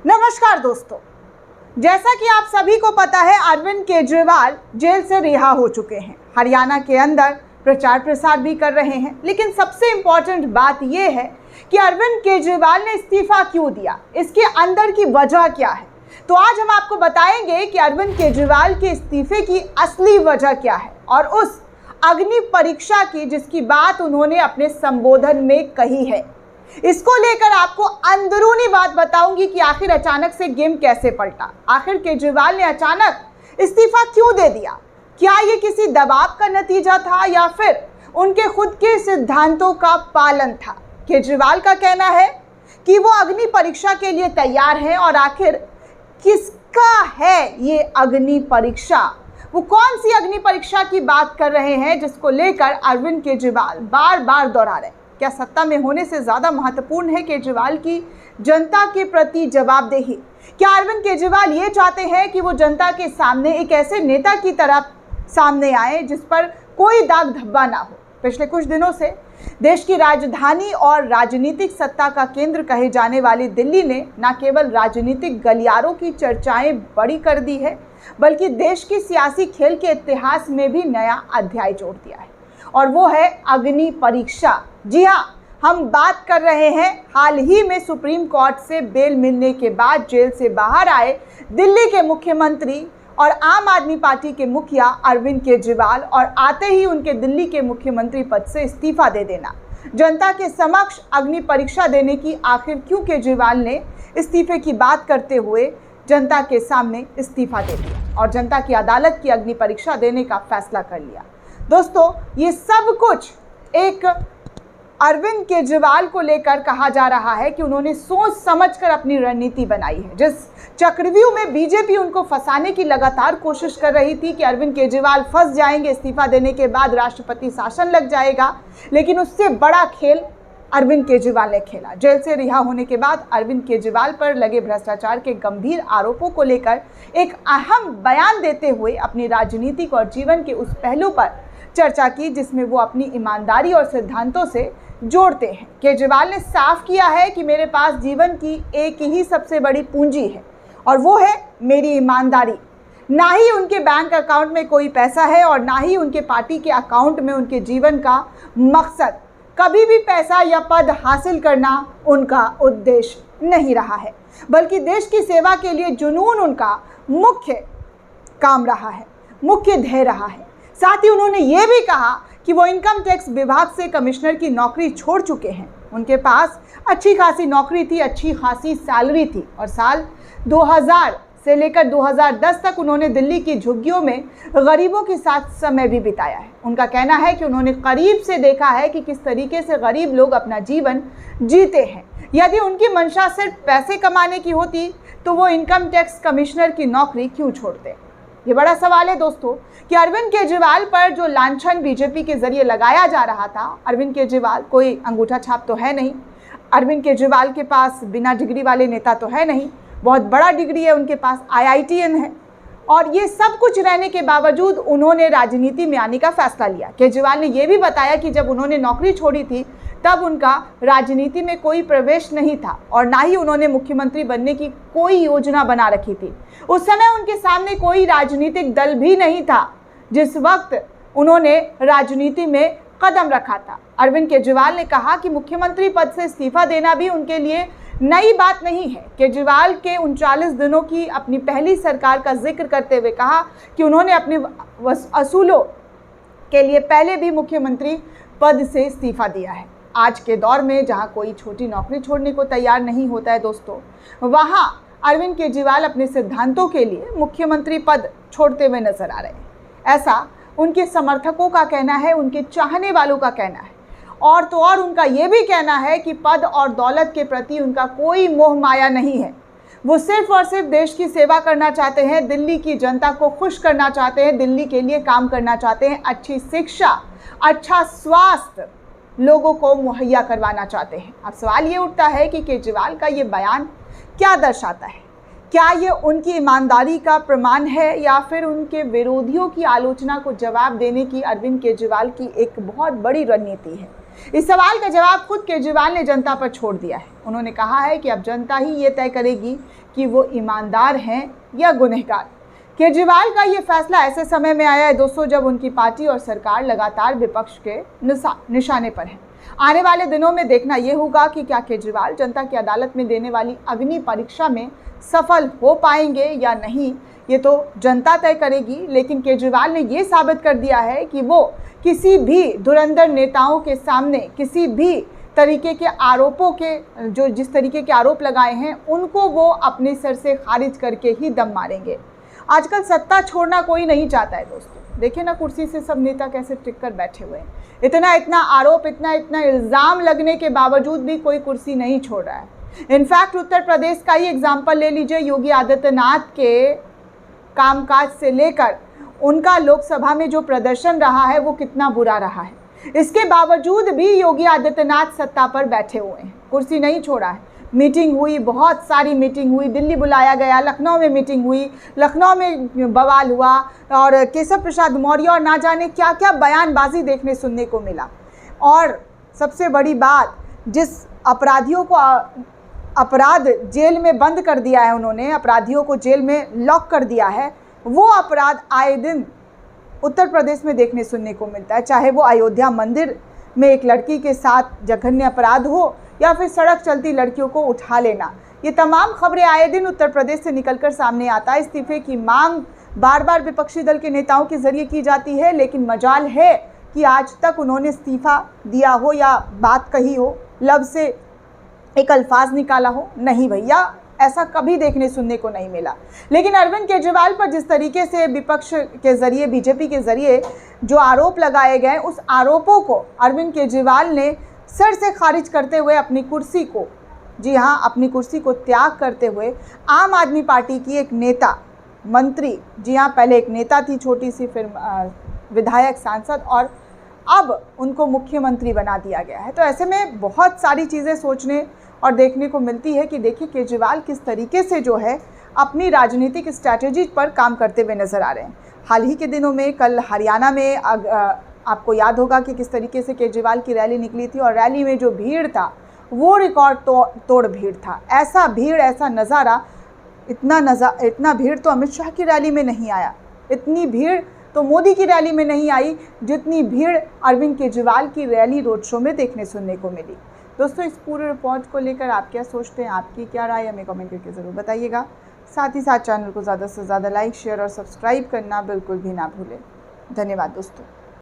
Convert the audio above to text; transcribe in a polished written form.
नमस्कार दोस्तों, जैसा कि आप सभी को पता है अरविंद केजरीवाल जेल से रिहा हो चुके हैं। हरियाणा के अंदर प्रचार प्रसार भी कर रहे हैं, लेकिन सबसे इम्पॉर्टेंट बात यह है कि अरविंद केजरीवाल ने इस्तीफा क्यों दिया, इसके अंदर की वजह क्या है। तो आज हम आपको बताएंगे कि अरविंद केजरीवाल के इस्तीफे की असली वजह क्या है और उस अग्नि परीक्षा की जिसकी बात उन्होंने अपने संबोधन में कही है। इसको लेकर आपको अंदरूनी बात बताऊंगी कि आखिर अचानक से गेम कैसे पलटा। आखिर केजरीवाल ने अचानक इस्तीफा क्यों दे दिया? क्या ये किसी दबाव का नतीजा था या फिर उनके खुद के सिद्धांतों का पालन था? केजरीवाल का कहना है कि वो अग्नि परीक्षा के लिए तैयार हैं और आखिर किसका है ये अग्नि परीक्षा? वो कौन सी अग्नि परीक्षा की बात कर रहे हैं जिसको लेकर अरविंद केजरीवाल बार बार दोहरा रहे हैं? क्या सत्ता में होने से ज़्यादा महत्वपूर्ण है केजरीवाल की जनता के प्रति जवाबदेही? क्या अरविंद केजरीवाल ये चाहते हैं कि वो जनता के सामने एक ऐसे नेता की तरह सामने आए जिस पर कोई दाग धब्बा ना हो? पिछले कुछ दिनों से देश की राजधानी और राजनीतिक सत्ता का केंद्र कहे जाने वाली दिल्ली ने न केवल राजनीतिक गलियारों की चर्चाएं बड़ी कर दी है, बल्कि देश की सियासी खेल के इतिहास में भी नया अध्याय जोड़ दिया है, और वो है अग्नि परीक्षा। जी हाँ, हम बात कर रहे हैं हाल ही में सुप्रीम कोर्ट से बेल मिलने के बाद जेल से बाहर आए दिल्ली के मुख्यमंत्री और आम आदमी पार्टी के मुखिया अरविंद केजरीवाल, और आते ही उनके दिल्ली के मुख्यमंत्री पद से इस्तीफा दे देना। जनता के समक्ष अग्नि परीक्षा देने की आखिर क्यों केजरीवाल ने इस्तीफे की बात करते हुए जनता के सामने इस्तीफा दे दिया और जनता की अदालत की अग्नि परीक्षा देने का फैसला कर लिया? दोस्तों, ये सब कुछ एक अरविंद केजरीवाल को लेकर कहा जा रहा है कि उन्होंने सोच समझकर अपनी रणनीति बनाई है। जिस चक्रव्यूह में बीजेपी उनको फंसाने की लगातार कोशिश कर रही थी कि अरविंद केजरीवाल फंस जाएंगे, इस्तीफा देने के बाद राष्ट्रपति शासन लग जाएगा, लेकिन उससे बड़ा खेल अरविंद केजरीवाल ने खेला। जेल से रिहा होने के बाद अरविंद केजरीवाल पर लगे भ्रष्टाचार के गंभीर आरोपों को लेकर एक अहम बयान देते हुए अपनी राजनीतिक और जीवन के उस पहलू पर चर्चा की जिसमें वो अपनी ईमानदारी और सिद्धांतों से जोड़ते हैं। केजरीवाल ने साफ किया है कि मेरे पास जीवन की एक ही सबसे बड़ी पूंजी है और वो है मेरी ईमानदारी। ना ही उनके बैंक अकाउंट में कोई पैसा है और ना ही उनके पार्टी के अकाउंट में उनके जीवन का मकसद। कभी भी पैसा या पद हासिल करना उनका उद्देश्य नहीं रहा है, बल्कि देश की सेवा के लिए जुनून उनका मुख्य काम रहा है, मुख्य ध्येय रहा है। साथ ही उन्होंने ये भी कहा कि वो इनकम टैक्स विभाग से कमिश्नर की नौकरी छोड़ चुके हैं। उनके पास अच्छी खासी नौकरी थी, अच्छी खासी सैलरी थी, और साल 2000 से लेकर 2010 तक उन्होंने दिल्ली की झुग्गियों में गरीबों के साथ समय भी बिताया है। उनका कहना है कि उन्होंने करीब से देखा है कि किस तरीके से गरीब लोग अपना जीवन जीते हैं। यदि उनकी मंशा सिर्फ पैसे कमाने की होती तो वो इनकम टैक्स कमिश्नर की नौकरी क्यों छोड़ते? ये बड़ा सवाल है दोस्तों कि अरविंद केजरीवाल पर जो लांछन बीजेपी के जरिए लगाया जा रहा था। अरविंद केजरीवाल कोई अंगूठा छाप तो है नहीं, अरविंद केजरीवाल के पास बिना डिग्री वाले नेता तो है नहीं, बहुत बड़ा डिग्री है उनके पास, IITN है, और ये सब कुछ रहने के बावजूद उन्होंने राजनीति में आने का फैसला लिया। केजरीवाल ने यह भी बताया कि जब उन्होंने नौकरी छोड़ी थी तब उनका राजनीति में कोई प्रवेश नहीं था और ना ही उन्होंने मुख्यमंत्री बनने की कोई योजना बना रखी थी। उस समय उनके सामने कोई राजनीतिक दल भी नहीं था जिस वक्त उन्होंने राजनीति में कदम रखा था। अरविंद केजरीवाल ने कहा कि मुख्यमंत्री पद से इस्तीफा देना भी उनके लिए नई बात नहीं है। केजरीवाल के 39 दिनों की अपनी पहली सरकार का जिक्र करते हुए कहा कि उन्होंने अपने असूलों के लिए पहले भी मुख्यमंत्री पद से इस्तीफा दिया है। आज के दौर में जहां कोई छोटी नौकरी छोड़ने को तैयार नहीं होता है दोस्तों, वहां अरविंद केजरीवाल अपने सिद्धांतों के लिए मुख्यमंत्री पद छोड़ते हुए नजर आ रहे हैं। ऐसा उनके समर्थकों का कहना है, उनके चाहने वालों का कहना है, और तो और उनका ये भी कहना है कि पद और दौलत के प्रति उनका कोई मोह माया नहीं है। वो सिर्फ और सिर्फ देश की सेवा करना चाहते हैं, दिल्ली की जनता को खुश करना चाहते हैं, दिल्ली के लिए काम करना चाहते हैं, अच्छी शिक्षा, अच्छा स्वास्थ्य लोगों को मुहैया करवाना चाहते हैं। अब सवाल ये उठता है कि केजरीवाल का ये बयान क्या दर्शाता है? क्या ये उनकी ईमानदारी का प्रमाण है या फिर उनके विरोधियों की आलोचना को जवाब देने की अरविंद केजरीवाल की एक बहुत बड़ी रणनीति है? इस सवाल का जवाब खुद केजरीवाल ने जनता पर छोड़ दिया है। उन्होंने कहा है कि अब जनता ही ये तय करेगी कि वो ईमानदार हैं या गुनहगार। केजरीवाल का ये फैसला ऐसे समय में आया है दोस्तों जब उनकी पार्टी और सरकार लगातार विपक्ष के निशाने पर है। आने वाले दिनों में देखना ये होगा कि क्या केजरीवाल जनता की अदालत में देने वाली अग्नि परीक्षा में सफल हो पाएंगे या नहीं, ये तो जनता तय करेगी। लेकिन केजरीवाल ने ये साबित कर दिया है कि वो किसी भी धुरंधर नेताओं के सामने किसी भी तरीके के आरोपों के जिस तरीके के आरोप लगाए हैं उनको वो अपने सर से खारिज करके ही दम मारेंगे। आजकल सत्ता छोड़ना कोई नहीं चाहता है दोस्तों। देखिए ना कुर्सी से सब नेता कैसे टिक कर बैठे हुए हैं। इतना आरोप, इतना इल्ज़ाम लगने के बावजूद भी कोई कुर्सी नहीं छोड़ रहा है। इनफैक्ट उत्तर प्रदेश का ही एग्जाम्पल ले लीजिए। योगी आदित्यनाथ के कामकाज से लेकर उनका लोकसभा में जो प्रदर्शन रहा है वो कितना बुरा रहा है। इसके बावजूद भी योगी आदित्यनाथ सत्ता पर बैठे हुए हैं, कुर्सी नहीं छोड़ा है। मीटिंग हुई, बहुत सारी मीटिंग हुई, दिल्ली बुलाया गया, लखनऊ में मीटिंग हुई, लखनऊ में बवाल हुआ और केशव प्रसाद मौर्य और ना जाने क्या क्या बयानबाजी देखने सुनने को मिला। और सबसे बड़ी बात, जिस अपराधियों को अपराध जेल में बंद कर दिया है, उन्होंने अपराधियों को जेल में लॉक कर दिया है, वो अपराध आए दिन उत्तर प्रदेश में देखने सुनने को मिलता है। चाहे वो अयोध्या मंदिर में एक लड़की के साथ जघन्य अपराध हो या फिर सड़क चलती लड़कियों को उठा लेना, ये तमाम खबरें आए दिन उत्तर प्रदेश से निकलकर सामने आता है। इस्तीफे की मांग बार बार विपक्षी दल के नेताओं के जरिए की जाती है, लेकिन मजाल है कि आज तक उन्होंने इस्तीफा दिया हो या बात कही हो, लब से एक अल्फाज निकाला हो, नहीं भैया, ऐसा कभी देखने सुनने को नहीं मिला। लेकिन अरविंद केजरीवाल पर जिस तरीके से विपक्ष के जरिए, बीजेपी के जरिए जो आरोप लगाए गए, उस आरोपों को अरविंद केजरीवाल ने सर से खारिज करते हुए अपनी कुर्सी को, जी हाँ, अपनी कुर्सी को त्याग करते हुए आम आदमी पार्टी की एक नेता, मंत्री, जी हाँ, पहले एक नेता थी छोटी सी, फिर विधायक, सांसद और अब उनको मुख्यमंत्री बना दिया गया है। तो ऐसे में बहुत सारी चीज़ें सोचने और देखने को मिलती है कि देखिए केजरीवाल किस तरीके से जो है अपनी राजनीतिक स्ट्रैटेजी पर काम करते हुए नजर आ रहे हैं। हाल ही के दिनों में कल हरियाणा में आपको याद होगा कि किस तरीके से केजरीवाल की रैली निकली थी और रैली में जो भीड़ था वो रिकॉर्ड तोड़ भीड़ था। ऐसा भीड़, ऐसा नज़ारा, इतना भीड़ तो अमित शाह की रैली में नहीं आया, इतनी भीड़ तो मोदी की रैली में नहीं आई जितनी भीड़ अरविंद केजरीवाल की रैली रोड शो में देखने सुनने को मिली। दोस्तों, इस पूरे रिपोर्ट को लेकर आप क्या सोचते हैं, आपकी क्या राय है, हमें कमेंट करके ज़रूर बताइएगा। साथ ही साथ चैनल को ज़्यादा से ज़्यादा लाइक, शेयर और सब्सक्राइब करना बिल्कुल भी ना भूलें। धन्यवाद दोस्तों।